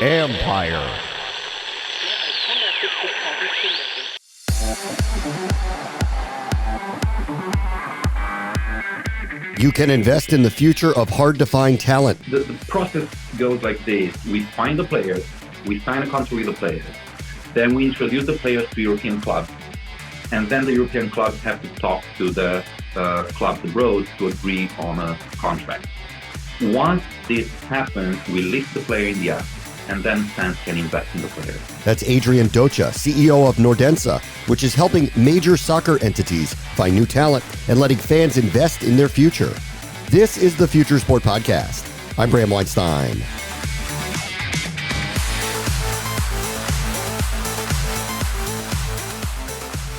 Empire. You can invest in the future of hard-to-find talent. The process goes like this. We find the players, we sign a contract with the players, then we introduce the players to European clubs, and then the European clubs have to talk to the clubs abroad to agree on a contract. Once this happens, we list the player in the app, and then fans can invest in the player. That's Adrian Docea, CEO of Nordensa, which is helping major soccer entities find new talent and letting fans invest in their future. This is the Future Sport Podcast. I'm Bram Weinstein.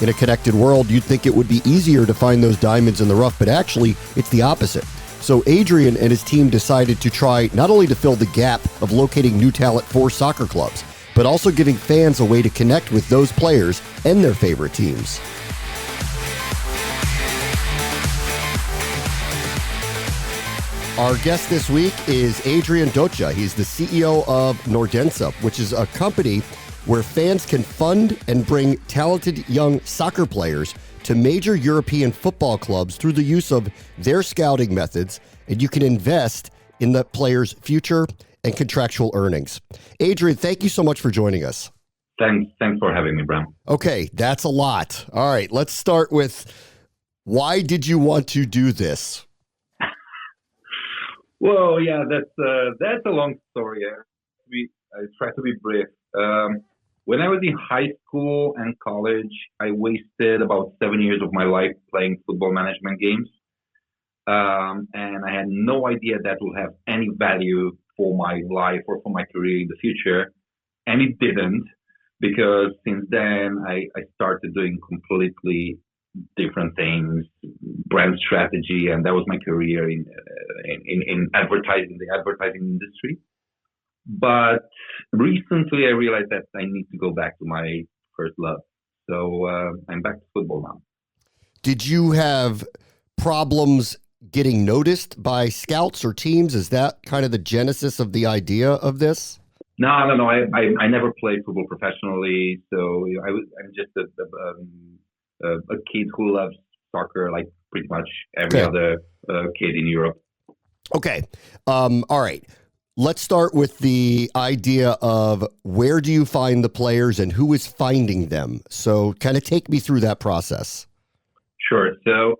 In a connected world, you'd think it would be easier to find those diamonds in the rough, but actually, it's the opposite. So Adrian and his team decided to try not only to fill the gap of locating new talent for soccer clubs, but also giving fans a way to connect with those players and their favorite teams. Our guest this week is Adrian Docea. He's the CEO of Nordensa, which is a company where fans can fund and bring talented young soccer players to major European football clubs through the use of their scouting methods, and you can invest in the players' future and contractual earnings. Adrian, thank you so much for joining us. Thanks for having me, Bram. Okay, that's a lot. All right, let's start with, why did you want to do this? Well, yeah, that's a long story. I try to be brief. When I was in high school and college, I wasted about 7 years of my life playing football management games. And I had no idea that would have any value for my life or for my career in the future. And it didn't, because since then I started doing completely different things, brand strategy, and that was my career in advertising, the advertising industry. But recently I realized that I need to go back to my first love. So I'm back to football now. Did you have problems getting noticed by scouts or teams? Is that kind of the genesis of the idea of this? No. I never played football professionally. So I'm just a kid who loves soccer, like pretty much every other kid in Europe. Okay. All right. Let's start with the idea of, where do you find the players and who is finding them? So kind of take me through that process. Sure. So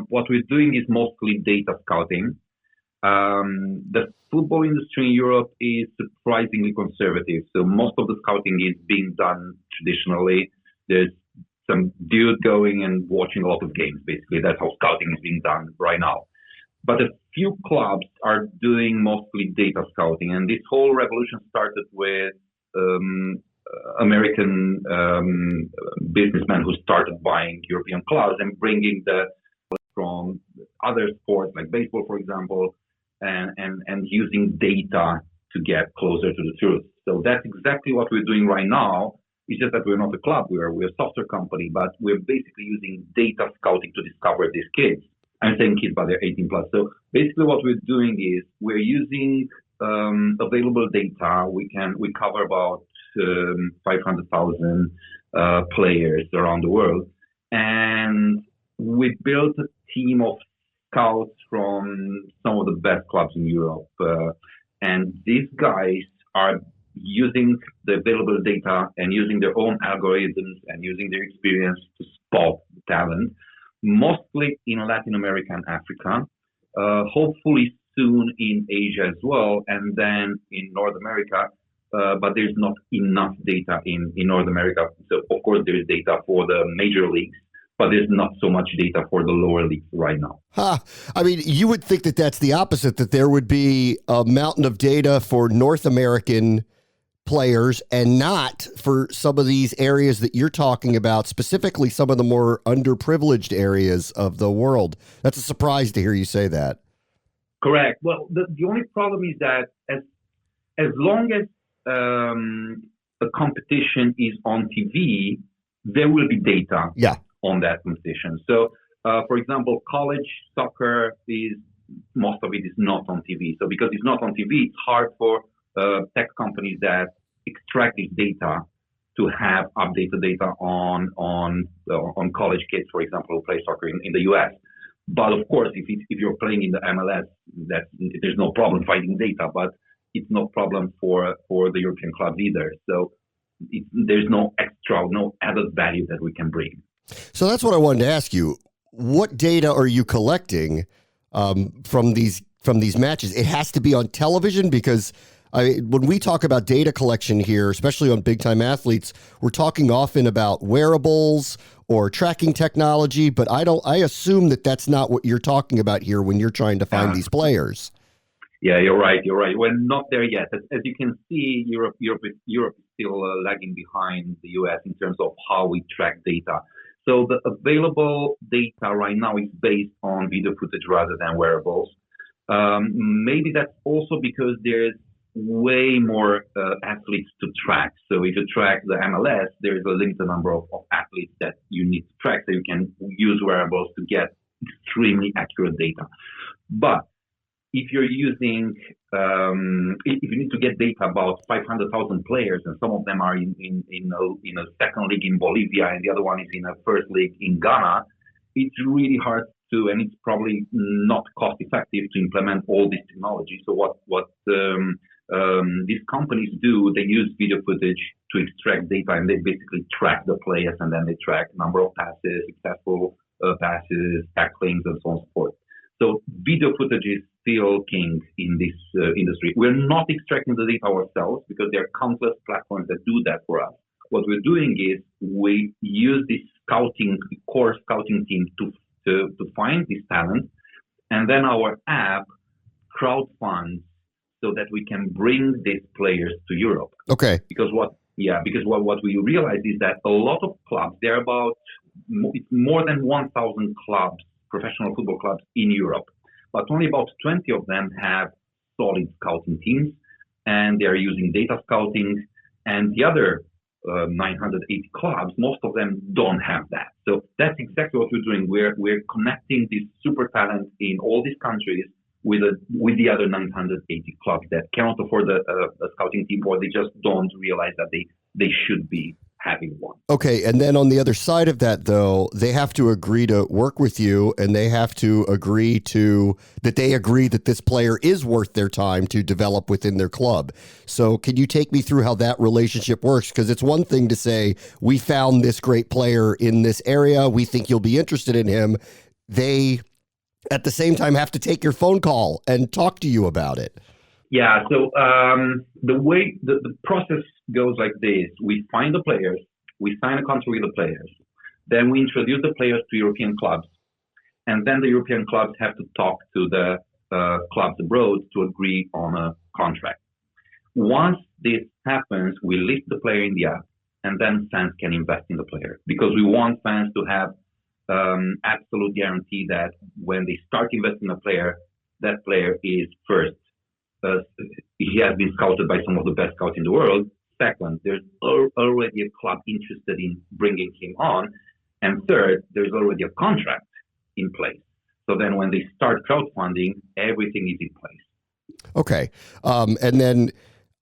what we're doing is mostly data scouting. The football industry in Europe is surprisingly conservative. So most of the scouting is being done traditionally. There's some dude going and watching a lot of games, basically. That's how scouting is being done right now. But a few clubs are doing mostly data scouting, and this whole revolution started with American businessmen who started buying European clubs and bringing the from other sports like baseball, for example, and using data to get closer to the truth. So that's exactly what we're doing right now. It's just that we're not a club, we're a software company, but we're basically using data scouting to discover these kids. I'm saying kids, but they're 18 plus. So basically what we're doing is we're using available data. We cover about 500,000 players around the world. And we built a team of scouts from some of the best clubs in Europe. And these guys are using the available data and using their own algorithms and using their experience to spot talent, mostly in Latin America and Africa, hopefully soon in Asia as well, and then in North America. But there's not enough data in North America. So, of course, there is data for the major leagues, but there's not so much data for the lower leagues right now. I mean, you would think that that's the opposite, that there would be a mountain of data for North American players and not for some of these areas that you're talking about, specifically some of the more underprivileged areas of the world. That's a surprise to hear you say that. Correct. Well, the only problem is that as long as the competition is on TV, there will be data on that competition. So, for example, college soccer is most of it is not on TV. So because it's not on TV, it's hard for tech companies that extract this data to have updated data on college kids, for example, who play soccer in the US. But of course, if you're playing in the MLS, there's no problem finding data, but it's no problem for the European clubs either. So there's no added value that we can bring. So that's what I wanted to ask you. What data are you collecting from these matches? It has to be on television because when we talk about data collection here, especially on big time athletes, we're talking often about wearables or tracking technology. But I assume that that's not what you're talking about here when you're trying to find these players. Yeah, you're right. We're not there yet. As you can see, Europe is still lagging behind the US in terms of how we track data. So the available data right now is based on video footage rather than wearables. Maybe that's also because there's way more athletes to track. So if you track the MLS, there's a limited number of athletes that you need to track. So you can use wearables to get extremely accurate data. But if you're using, if you need to get data about 500,000 players, and some of them are in a second league in Bolivia, and the other one is in a first league in Ghana, it's really hard to, and it's probably not cost effective to implement all this technology. So what these companies do, they use video footage to extract data, and they basically track the players, and then they track number of passes, successful passes, tacklings, and so on and so forth. So video footage is still king in this industry. We're not extracting the data ourselves because there are countless platforms that do that for us. What we're doing is we use this core scouting team to find this talent, and then our app crowdfunds so that we can bring these players to Europe. Okay. Because what we realize is that a lot of clubs, it's more than 1,000 clubs, professional football clubs in Europe, but only about 20 of them have solid scouting teams, and they are using data scouting. And the other 980 clubs, most of them don't have that. So that's exactly what we're doing. We're connecting this super talent in all these countries with the other 980 clubs that cannot afford a scouting team, or they just don't realize that they should be having one. Okay, and then on the other side of that, though, they have to agree to work with you, and they have to agree that this player is worth their time to develop within their club. So can you take me through how that relationship works? Because it's one thing to say, we found this great player in this area, we think you'll be interested in him. They, at the same time, have to take your phone call and talk to you about it. Yeah, so the way the process goes like this: we find the players, we sign a contract with the players, then we introduce the players to European clubs, and then the European clubs have to talk to the clubs abroad to agree on a contract. Once this happens, we list the player in the app, and then fans can invest in the player, because we want fans to have absolute guarantee that when they start investing in a player, that player is first. He has been scouted by some of the best scouts in the world. Second, there's already a club interested in bringing him on. And third, there's already a contract in place. So then when they start crowdfunding, everything is in place. Okay. And then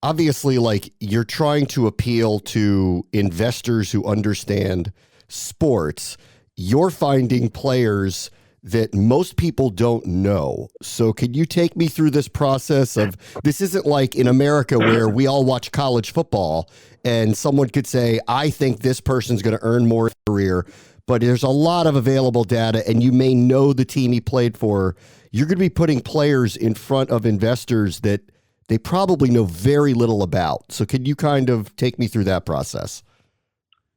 obviously, like, you're trying to appeal to investors who understand sports. You're finding players that most people don't know. So can you take me through this process of, this isn't like in America where we all watch college football and someone could say, I think this person's going to earn more in a career, but there's a lot of available data and you may know the team he played for. You're going to be putting players in front of investors that they probably know very little about. So could you kind of take me through that process?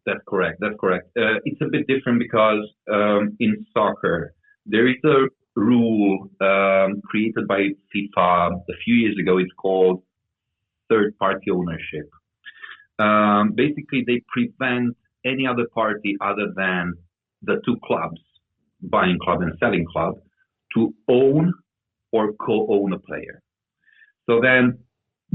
That's correct. It's a bit different because in soccer, there is a rule created by FIFA a few years ago. It's called third-party ownership. Basically, they prevent any other party other than the two clubs, buying club and selling club, to own or co-own a player. So then,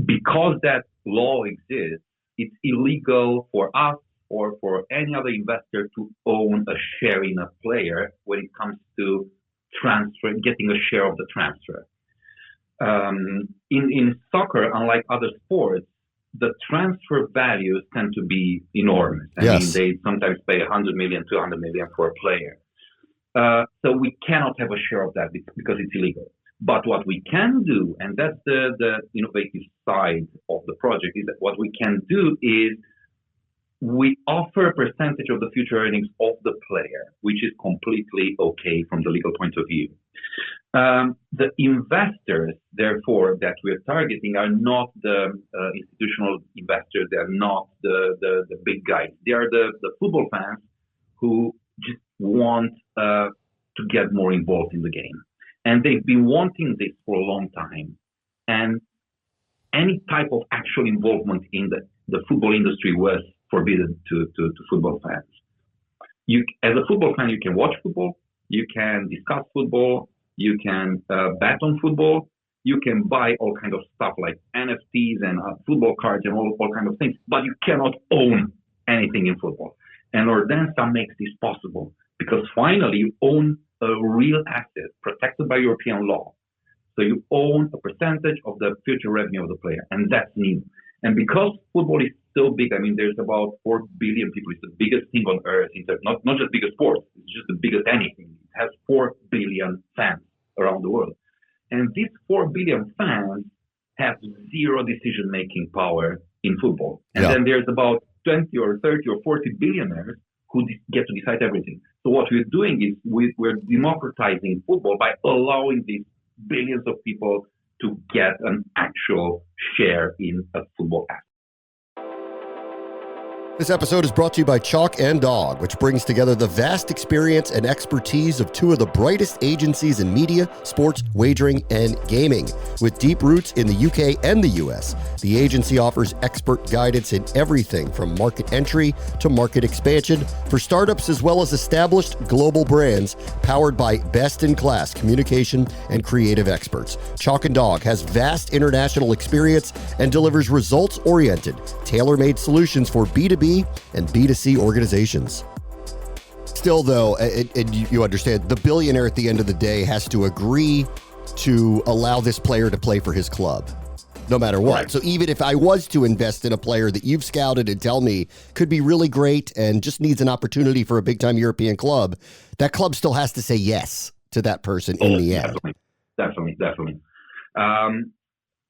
because that law exists, it's illegal for us or for any other investor to own a share in a player when it comes to transfer, getting a share of the transfer. In soccer, unlike other sports, the transfer values tend to be enormous. I mean, they sometimes pay 100 million, 200 million for a player. So we cannot have a share of that because it's illegal. But what we can do, and that's the innovative side of the project, is that what we can do is we offer a percentage of the future earnings of the player, which is completely okay from the legal point of view. The investors, therefore, that we're targeting are not the institutional investors. They're not the big guys. They are the football fans who just want to get more involved in the game. And they've been wanting this for a long time. And any type of actual involvement in the football industry was forbidden to football fans. As a football fan, you can watch football, you can discuss football, you can bet on football, you can buy all kinds of stuff like NFTs and football cards and all kinds of things, but you cannot own anything in football. And Nordensa makes this possible because finally you own a real asset protected by European law. So you own a percentage of the future revenue of the player, and that's new. And because football is so big, I mean, there's about 4 billion people. It's the biggest thing on earth. It's not just biggest sport. It's just the biggest anything. It has 4 billion fans around the world. And these 4 billion fans have zero decision-making power in football. And then there's about 20 or 30 or 40 billionaires who get to decide everything. So what we're doing is we're democratizing football by allowing these billions of people to get an actual share in a football asset. This episode is brought to you by Chalk and Dog, which brings together the vast experience and expertise of two of the brightest agencies in media, sports, wagering, and gaming. With deep roots in the UK and the US, the agency offers expert guidance in everything from market entry to market expansion for startups as well as established global brands powered by best-in-class communication and creative experts. Chalk and Dog has vast international experience and delivers results-oriented, tailor-made solutions for B2B and B2C organizations. Still, though, and you understand, the billionaire at the end of the day has to agree to allow this player to play for his club, no matter what. Right. So even if I was to invest in a player that you've scouted and tell me could be really great and just needs an opportunity for a big-time European club, that club still has to say yes to that person in the end. Definitely.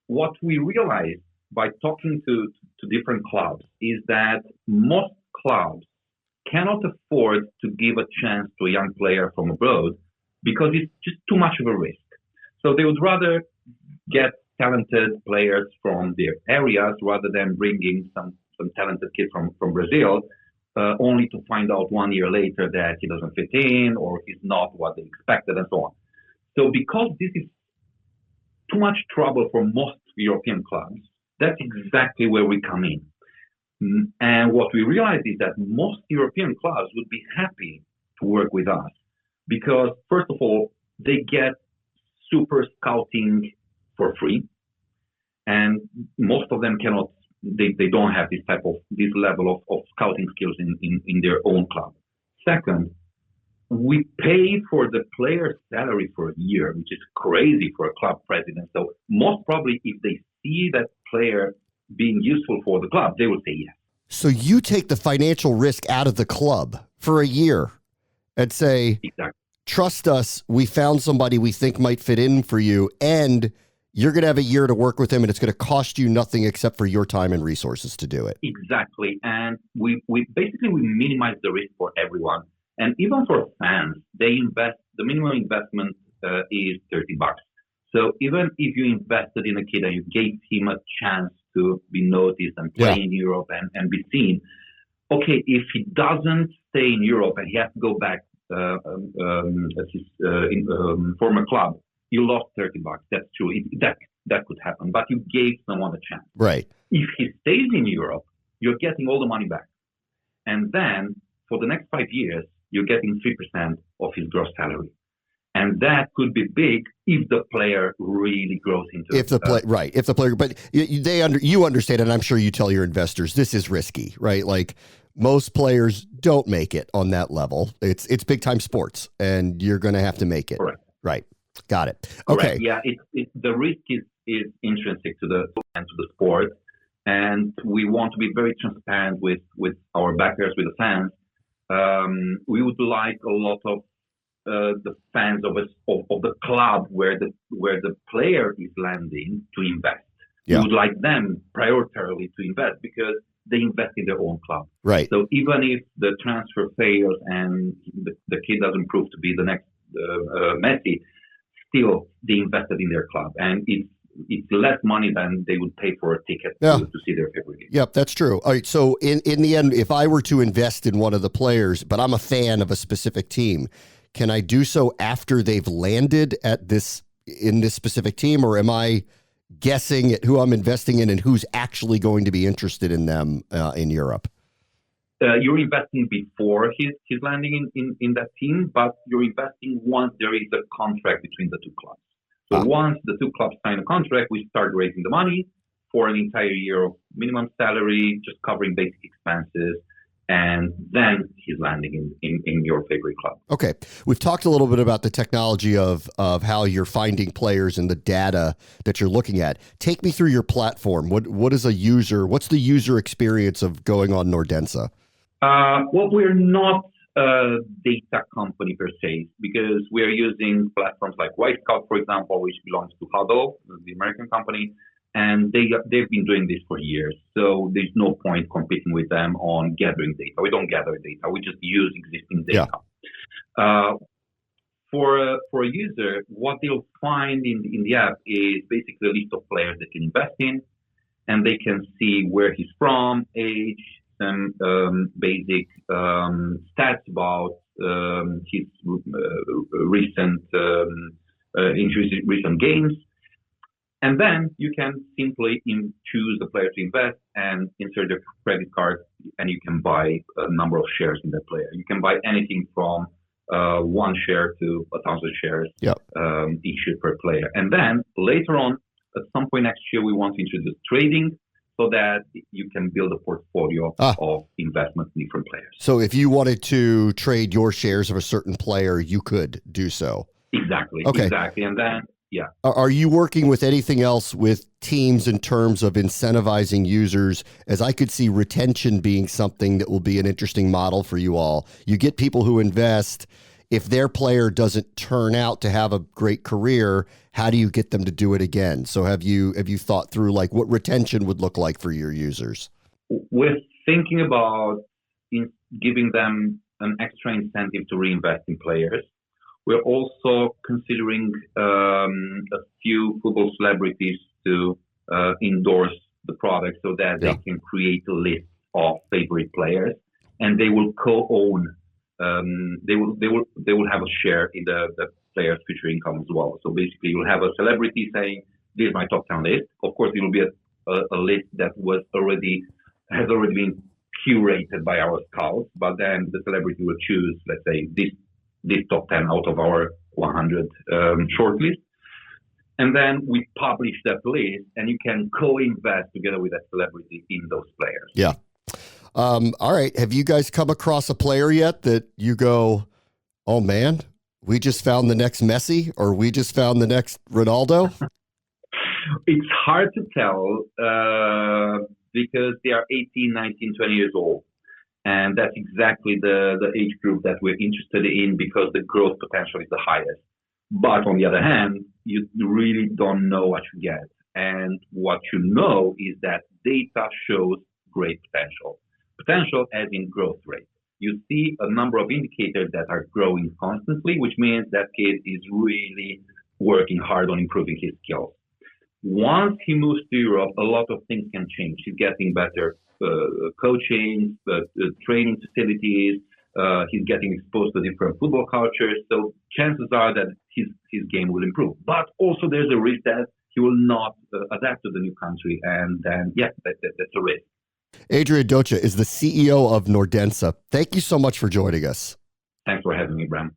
What we realized by talking to different clubs is that most clubs cannot afford to give a chance to a young player from abroad because it's just too much of a risk. So they would rather get talented players from their areas rather than bringing some talented kid from Brazil, only to find out 1 year later that he doesn't fit in or he's not what they expected and so on. So because this is too much trouble for most European clubs, that's exactly where we come in. And what we realized is that most European clubs would be happy to work with us because, first of all, they get super scouting for free. And most of them cannot, they don't have this level of scouting skills in their own club. Second, we pay for the player's salary for a year, which is crazy for a club president. So most probably if they see that player being useful for the club, they will say yes. So you take the financial risk out of the club for a year and say, exactly. Trust us, we found somebody we think might fit in for you, and you're going to have a year to work with him, and it's going to cost you nothing except for your time and resources to do it. Exactly. And we minimize the risk for everyone. And even for fans, the minimum investment is $30. So even if you invested in a kid and you gave him a chance to be noticed and play in Europe and be seen, okay, if he doesn't stay in Europe and he has to go back as his former club, you lost $30. That's true. That could happen. But you gave someone a chance. Right. If he stays in Europe, you're getting all the money back. And then for the next 5 years, you're getting 3% of his gross salary. And that could be big if the player really grows into if the player, but you understand, and I'm sure you tell your investors this is risky, right? Like most players don't make it on that level. It's big time sports, and you're going to have to make it. Correct. Right. Got it. Correct. Okay. Yeah, the risk is intrinsic to the sport, and we want to be very transparent with our backers, with the fans. We would like a lot of the fans of the club where the player is landing to invest. Yeah. We would like them prioritarily to invest because they invest in their own club. Right. So even if the transfer fails and the kid doesn't prove to be the next Messi, still they invested in their club, and it's less money than they would pay for a ticket to see their favorite game. Yep, that's true. All right, so in the end, if I were to invest in one of the players, but I'm a fan of a specific team, can I do so after they've landed in this specific team, or am I guessing at who I'm investing in and who's actually going to be interested in them in Europe? You're investing before he's landing in that team, but you're investing once there is a contract between the two clubs. So once the two clubs sign a contract, we start raising the money for an entire year of minimum salary, just covering basic expenses, and then he's landing in your favorite club. Okay. We've talked a little bit about the technology of how you're finding players and the data that you're looking at. Take me through your platform. What's the user experience of going on Nordensa? Well, we're not a data company per se, because we are using platforms like Scout, for example, which belongs to Huddle, the American company, and they've been doing this for years. So there's no point competing with them on gathering data. We don't gather data. We just use existing data. Yeah. For a user, what they'll find in the app is basically a list of players they can invest in, and they can see where he's from, age, some basic stats about his recent games. And then you can simply choose the player to invest and insert your credit card, and you can buy a number of shares in that player. You can buy anything from 1 share to 1,000 shares issued per player. And then later on, at some point next year, we want to introduce trading so that you can build a portfolio of investment in different players. So if you wanted to trade your shares of a certain player, you could do so. Exactly. Okay. Exactly. And then, yeah. Are you working with anything else with teams in terms of incentivizing users? As I could see retention being something that will be an interesting model for you all. You get people who invest. If their player doesn't turn out to have a great career, how do you get them to do it again? So have you thought through like what retention would look like for your users? We're thinking about giving them an extra incentive to reinvest in players. We're also considering a few football celebrities to endorse the product so that they can create a list of favorite players, and they will co-own. They will have a share in the player's future income as well. So basically, you'll have a celebrity saying, "This is my top 10 list." Of course, it will be a list that has already been curated by our scouts. But then the celebrity will choose, let's say, this top 10 out of our 100 shortlist, and then we publish that list, and you can co-invest together with that celebrity in those players. Yeah. All right. Have you guys come across a player yet that you go, "Oh man, we just found the next Messi," or "We just found the next Ronaldo"? It's hard to tell because they are 18, 19, 20 years old. And that's exactly the age group that we're interested in because the growth potential is the highest. But on the other hand, you really don't know what you get. And what you know is that data shows great potential. Potential as in growth rate. You see a number of indicators that are growing constantly, which means that kid is really working hard on improving his skills. Once he moves to Europe, a lot of things can change. He's getting better coaching, training facilities. He's getting exposed to different football cultures. So chances are that his game will improve. But also there's a risk that he will not adapt to the new country. And then, that's a risk. Adrian Docea is the CEO of Nordensa. Thank you so much for joining us. Thanks for having me, Bram.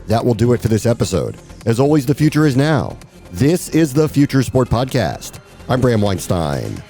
That will do it for this episode. As always, the future is now. This is the Future Sport Podcast. I'm Bram Weinstein.